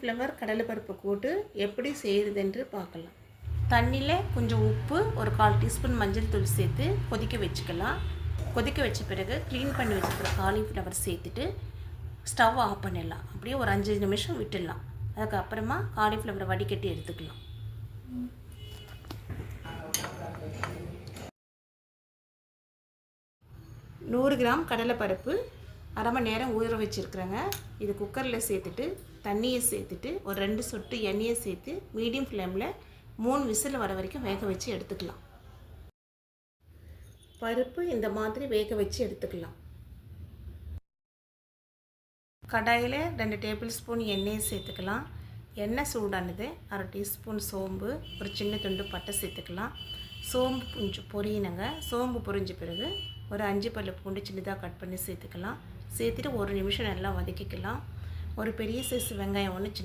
Cauliflower கடலைப்பருப்பு கூட்டு எப்படி செய்கிறதுன்று பார்க்கலாம். தண்ணியில் கொஞ்சம் உப்பு, ஒரு 1/4 டீஸ்பூன் மஞ்சள் தூள் சேர்த்து கொதிக்க வச்சுக்கலாம். கொதிக்க வச்ச பிறகு க்ளீன் பண்ணி வச்சுருக்கிற காலிஃப்ளவர் சேர்த்துட்டு ஸ்டவ் ஆஃப் பண்ணிடலாம். அப்படியே ஒரு 5 நிமிஷம் விட்டுடலாம். அதுக்கப்புறமா காலிஃப்ளவரை வடிகட்டி எடுத்துக்கலாம். நூறு கிராம் கடலைப்பருப்பு அரை மணி நேரம் ஊற வச்சுருக்குறேங்க. இது குக்கரில் சேர்த்துட்டு தண்ணியை சேர்த்துட்டு ஒரு 2 சொட்டு எண்ணெயை சேர்த்து மீடியம் ஃப்ளேமில் 3 விசில் வர வரைக்கும் வேக வச்சு எடுத்துக்கலாம். பருப்பு இந்த மாதிரி வேக வச்சு எடுத்துக்கலாம். கடாயில் 2 டேபிள் ஸ்பூன் எண்ணெயை சேர்த்துக்கலாம். எண்ணெய் சூடானது 1/2 டீஸ்பூன் சோம்பு, ஒரு சின்ன துண்டு பட்டை சேர்த்துக்கலாம். சோம்பு கொஞ்சம் பொரியணுங்க. சோம்பு பொரிஞ்ச பிறகு ஒரு 5 பல்லு பூண்டு சின்னதாக கட் பண்ணி சேர்த்துக்கலாம். சேர்த்துட்டு 1 நிமிஷம் நல்லா வதக்கிக்கலாம். ஒரு பெரிய சைஸ் வெங்காயம் ஒன்று